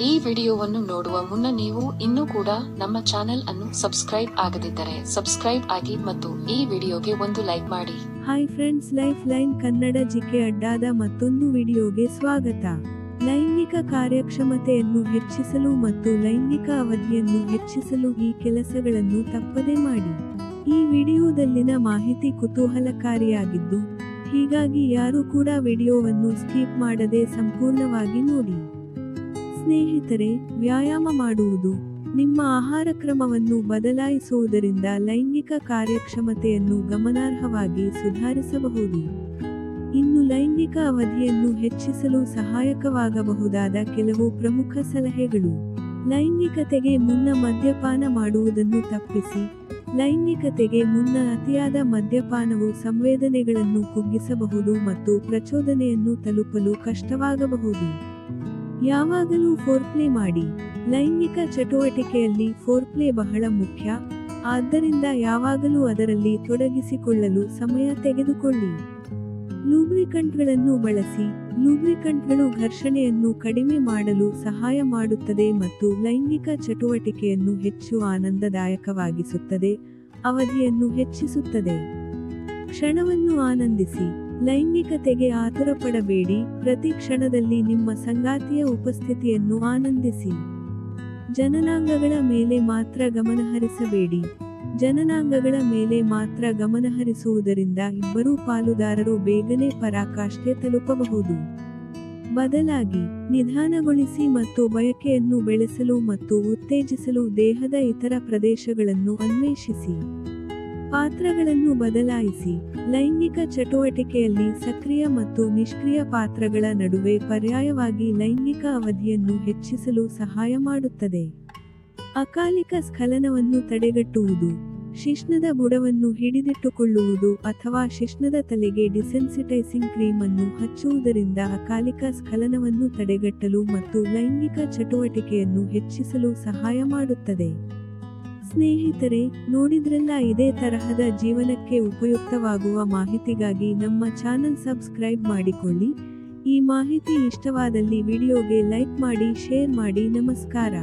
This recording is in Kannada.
ಈ ವಿಡಿಯೋವನ್ನು ನೋಡುವ ಮುನ್ನ ನೀವು ಇನ್ನೂ ಕೂಡ ನಮ್ಮ ಚಾನೆಲ್ ಅನ್ನು ಸಬ್ಸ್ಕ್ರೈಬ್ ಆಗದಿದ್ದರೆ ಸಬ್ಸ್ಕ್ರೈಬ್ ಆಗಿ ಮತ್ತು ಈ ವಿಡಿಯೋಗೆ ಒಂದು ಲೈಕ್ ಮಾಡಿ. Hi friends, life line Kannada GK ಅಡ್ಡಾದ ಮತ್ತೊಂದು ವಿಡಿಯೋಗೆ ಸ್ವಾಗತ. ಲೈಂಗಿಕ ಕಾರ್ಯಕ್ಷಮತೆಯನ್ನು ಹೆಚ್ಚಿಸಲು ಮತ್ತು ಲೈಂಗಿಕ ಅವಧಿಯನ್ನು ಹೆಚ್ಚಿಸಲು ಈ ಕೆಲಸಗಳನ್ನು ತಪ್ಪದೆ ಮಾಡಿ. ಈ ವಿಡಿಯೋದಲ್ಲಿನ ಮಾಹಿತಿ ಕುತೂಹಲಕಾರಿಯಾಗಿದ್ದು, ಹೀಗಾಗಿ ಯಾರು ಕೂಡ ವಿಡಿಯೋವನ್ನು ಸ್ಕಿಪ್ ಮಾಡದೆ ಸಂಪೂರ್ಣವಾಗಿ ನೋಡಿ. ಸ್ನೇಹಿತರೆ, ವ್ಯಾಯಾಮ ಮಾಡುವುದು, ನಿಮ್ಮ ಆಹಾರ ಕ್ರಮವನ್ನು ಬದಲಾಯಿಸುವುದರಿಂದ ಲೈಂಗಿಕ ಕಾರ್ಯಕ್ಷಮತೆಯನ್ನು ಗಮನಾರ್ಹವಾಗಿ ಸುಧಾರಿಸಬಹುದು. ಇನ್ನು ಲೈಂಗಿಕ ಅವಧಿಯನ್ನು ಹೆಚ್ಚಿಸಲು ಸಹಾಯಕವಾಗಬಹುದಾದ ಕೆಲವು ಪ್ರಮುಖ ಸಲಹೆಗಳು. ಲೈಂಗಿಕತೆಗೆ ಮುನ್ನ ಮದ್ಯಪಾನ ಮಾಡುವುದನ್ನು ತಪ್ಪಿಸಿ. ಲೈಂಗಿಕತೆಗೆ ಮುನ್ನ ಅತಿಯಾದ ಮದ್ಯಪಾನವು ಸಂವೇದನೆಗಳನ್ನು ಕುಗ್ಗಿಸಬಹುದು ಮತ್ತು ಪ್ರಚೋದನೆಯನ್ನು ತಲುಪಲು ಕಷ್ಟವಾಗಬಹುದು. ಯಾವಾಗಲೂ ಫೋರ್ಪ್ಲೇ ಮಾಡಿ. ಲೈಂಗಿಕ ಚಟುವಟಿಕೆಯಲ್ಲಿ ಫೋರ್ಪ್ಲೇ ಬಹಳ ಮುಖ್ಯ, ಆದ್ದರಿಂದ ಯಾವಾಗಲೂ ಅದರಲ್ಲಿ ತೊಡಗಿಸಿಕೊಳ್ಳಲು ಸಮಯ ತೆಗೆದುಕೊಳ್ಳಿ. ಲೂಬ್ರಿಕಂಟ್ಗಳನ್ನು ಬಳಸಿ. ಲೂಬ್ರಿಕಂಟ್ಗಳು ಘರ್ಷಣೆಯನ್ನು ಕಡಿಮೆ ಮಾಡಲು ಸಹಾಯ ಮಾಡುತ್ತದೆ ಮತ್ತು ಲೈಂಗಿಕ ಚಟುವಟಿಕೆಯನ್ನು ಹೆಚ್ಚು ಆನಂದದಾಯಕವಾಗಿಸುತ್ತದೆ, ಅವಧಿಯನ್ನು ಹೆಚ್ಚಿಸುತ್ತದೆ. ಕ್ಷಣವನ್ನು ಆನಂದಿಸಿ. ಲೈಂಗಿಕತೆಗೆ ಆತುರಪಡಬೇಡಿ, ಪ್ರತಿ ಕ್ಷಣದಲ್ಲಿ ನಿಮ್ಮ ಸಂಗಾತಿಯ ಉಪಸ್ಥಿತಿಯನ್ನು ಆನಂದಿಸಿ. ಜನನಾಂಗಗಳ ಮೇಲೆ ಮಾತ್ರ ಗಮನಹರಿಸಬೇಡಿ. ಜನನಾಂಗಗಳ ಮೇಲೆ ಮಾತ್ರ ಗಮನಹರಿಸುವುದರಿಂದ ಇಬ್ಬರೂ ಪಾಲುದಾರರು ಬೇಗನೆ ಪರಾಕಾಷ್ಠೆ ತಲುಪಬಹುದು. ಬದಲಾಗಿ, ನಿಧಾನಗೊಳಿಸಿ ಮತ್ತು ಬಯಕೆಯನ್ನು ಬೆಳೆಸಲು ಮತ್ತು ಉತ್ತೇಜಿಸಲು ದೇಹದ ಇತರ ಪ್ರದೇಶಗಳನ್ನು ಅನ್ವೇಷಿಸಿ. ಪಾತ್ರಗಳನ್ನು ಬದಲಾಯಿಸಿ. ಲೈಂಗಿಕ ಚಟುವಟಿಕೆಯಲ್ಲಿ ಸಕ್ರಿಯ ಮತ್ತು ನಿಷ್ಕ್ರಿಯ ಪಾತ್ರಗಳ ನಡುವೆ ಪರ್ಯಾಯವಾಗಿ ಲೈಂಗಿಕ ಅವಧಿಯನ್ನು ಹೆಚ್ಚಿಸಲು ಸಹಾಯ ಮಾಡುತ್ತದೆ. ಅಕಾಲಿಕ ಸ್ಖಲನವನ್ನು ತಡೆಗಟ್ಟುವುದು. ಶಿಶ್ನದ ಬುಡವನ್ನು ಹಿಡಿದಿಟ್ಟುಕೊಳ್ಳುವುದು ಅಥವಾ ಶಿಶ್ನದ ತಲೆಗೆ ಡಿಸೆನ್ಸಿಟೈಸಿಂಗ್ ಕ್ರೀಮ್ ಅನ್ನು ಹಚ್ಚುವುದರಿಂದ ಅಕಾಲಿಕ ಸ್ಖಲನವನ್ನು ತಡೆಗಟ್ಟಲು ಮತ್ತು ಲೈಂಗಿಕ ಚಟುವಟಿಕೆಯನ್ನು ಹೆಚ್ಚಿಸಲು ಸಹಾಯ ಮಾಡುತ್ತದೆ. ಸ್ನೇಹಿತರೆ, ನೋಡಿದ್ರಲ್ಲ, ಇದೇ ತರಹದ ಜೀವನಕ್ಕೆ ಉಪಯುಕ್ತವಾಗುವ ಮಾಹಿತಿಗಾಗಿ ನಮ್ಮ ಚಾನೆಲ್ ಸಬ್ಸ್ಕ್ರೈಬ್ ಮಾಡಿಕೊಳ್ಳಿ. ಈ ಮಾಹಿತಿ ಇಷ್ಟವಾದಲ್ಲಿ ವಿಡಿಯೋಗೆ ಲೈಕ್ ಮಾಡಿ, ಶೇರ್ ಮಾಡಿ. ನಮಸ್ಕಾರ.